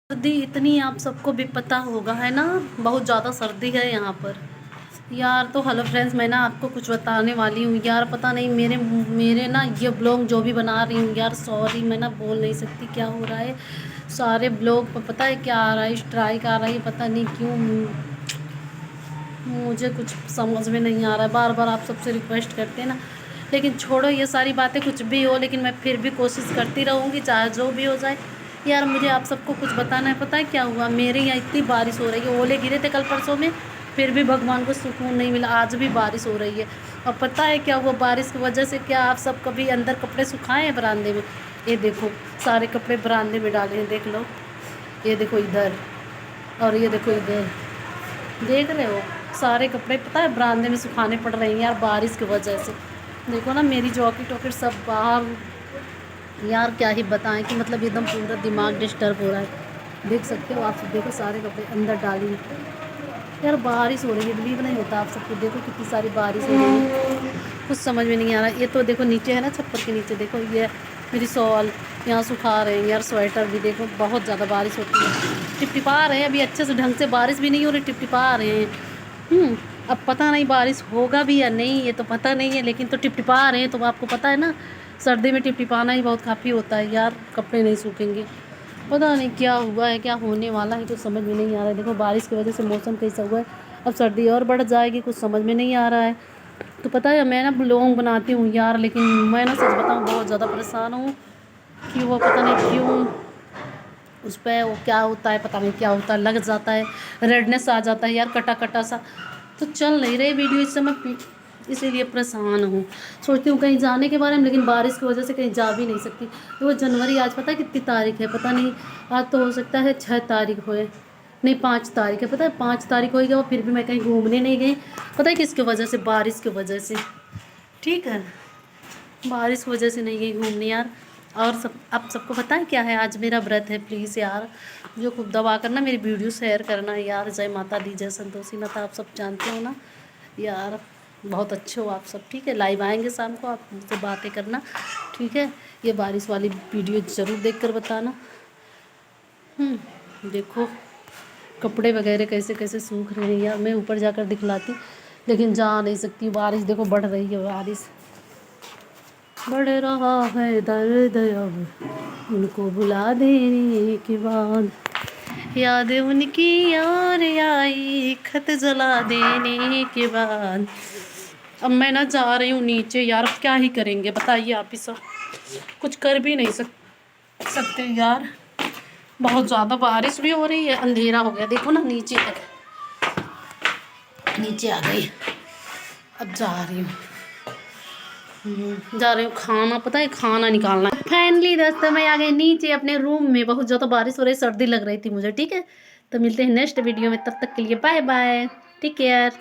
सर्दी इतनी आप सबको भी पता होगा है ना, बहुत ज़्यादा सर्दी है यहाँ पर यार। तो हेलो फ्रेंड्स, मैं ना आपको कुछ बताने वाली हूँ यार। पता नहीं मेरे मेरे ना ये ब्लॉग जो भी बना रही हूँ यार, सॉरी मैं ना बोल नहीं सकती क्या हो रहा है। सारे ब्लॉग पर पता है क्या आ रहा है, स्ट्राइक आ रहा है, पता नहीं क्यों। मुझे कुछ समझ में नहीं आ रहा है। बार बार आप सबसे रिक्वेस्ट करते हैं ना, लेकिन छोड़ो ये सारी बातें, कुछ भी हो लेकिन मैं फिर भी कोशिश करती रहूँगी चाहे जो भी हो जाए। यार मुझे आप सबको कुछ बताना है। पता है क्या हुआ, मेरे यहाँ इतनी बारिश हो रही है, ओले गिरे थे कल परसों में, फिर भी भगवान को सुकून नहीं मिला। आज भी बारिश हो रही है। और पता है क्या हुआ, बारिश की वजह से क्या आप सब कभी अंदर कपड़े सुखाए हैं बरामदे में? ये देखो सारे कपड़े बरामदे में डाले हैं, देख लो। ये देखो इधर, और ये देखो इधर, देख रहे हो सारे कपड़े पता है बरामदे में सुखाने पड़ रहे हैं यार, बारिश की वजह से। देखो ना मेरी जॉकेट वॉकेट सब बाहर। यार क्या ही बताएं कि मतलब एकदम पूरा दिमाग डिस्टर्ब हो रहा है। देख सकते हो आप सब, देखो सारे कपड़े अंदर डाली हैं। यार बारिश हो रही है, बिलीव नहीं होता आप सबको। देखो कितनी सारी बारिश हो रही है, कुछ समझ में नहीं आ रहा। ये तो देखो नीचे है ना, छप्पर के नीचे देखो, ये मेरी शॉल यहाँ सुखा रहे हैं यार। स्वेटर भी देखो, बहुत ज़्यादा बारिश होती है। टिपटिपा रहे हैं अभी, अच्छे से ढंग से बारिश भी नहीं हो रही, टिपटिपा रहे हैं। अब पता नहीं बारिश होगा भी या नहीं, ये तो पता नहीं है, लेकिन तो टिपटिपा रहे हैं। तो आपको पता है ना, सर्दी में टिपटिपाना ही बहुत काफ़ी होता है यार, कपड़े नहीं सूखेंगे। पता नहीं क्या हुआ है, क्या होने वाला है, तो समझ में नहीं आ रहा है। देखो बारिश की वजह से मौसम कैसा हुआ है, अब सर्दी और बढ़ जाएगी, कुछ समझ में नहीं आ रहा है। तो पता है मैं ना ब्लॉग बनाती हूँ यार, लेकिन मैं ना सच बताऊँ बहुत ज़्यादा परेशान हूँ कि वो पता नहीं क्यों उस पर वो क्या होता है, पता नहीं क्या होता है, लग जाता है, रेडनेस आ जाता है यार, कटा कटा सा। तो चल नहीं रही वीडियो इस समय, इसीलिए परेशान हूँ। सोचती हूँ कहीं जाने के बारे में, लेकिन बारिश की वजह से कहीं जा भी नहीं सकती। तो जनवरी आज पता है कितनी तारीख है, पता नहीं। आज तो हो सकता है 6 तारीख होए, नहीं 5 तारीख है। पता है 5 तारीख होगी और फिर भी मैं कहीं घूमने नहीं गई। पता है किसकी वजह से? बारिश की वजह से। ठीक है, बारिश की वजह से नहीं गई घूमने यार। और सब आप सबको पता है क्या है, आज मेरा व्रत है। प्लीज़ यार जो खूब दबा करना मेरी वीडियो शेयर करना यार। जय माता दी, जय संतोषी माता, आप सब जानते हो ना यार, बहुत अच्छे हो आप सब। ठीक है, लाइव आएंगे शाम को, आप मुझसे बातें करना। ठीक है, ये बारिश वाली वीडियो ज़रूर देख कर बताना। देखो कपड़े वगैरह कैसे कैसे सूख रहे हैं यार। मैं ऊपर जाकर दिखलाती, लेकिन जा नहीं सकती। बारिश देखो बढ़ रही है, बारिश बढ़ रहा है दर्द अब उनको भुला देने के बाद, याद उनकी यार आई खत जला देने के बाद। अब मैं ना जा रही हूँ नीचे यार, क्या ही करेंगे बताइए आप ही सब, कुछ कर भी नहीं सकते यार। बहुत ज़्यादा बारिश भी हो रही है, अंधेरा हो गया देखो ना, नीचे तक नीचे आ गई। अब जा रही हूँ खाना, पता है खाना निकालना है। फाइनली दोस्तों मैं आ गई नीचे अपने रूम में। बहुत ज़्यादा बारिश हो रही, सर्दी लग रही थी मुझे। ठीक है, तो मिलते हैं नेक्स्ट वीडियो में, तब तक के लिए बाय बाय, टेक केयर।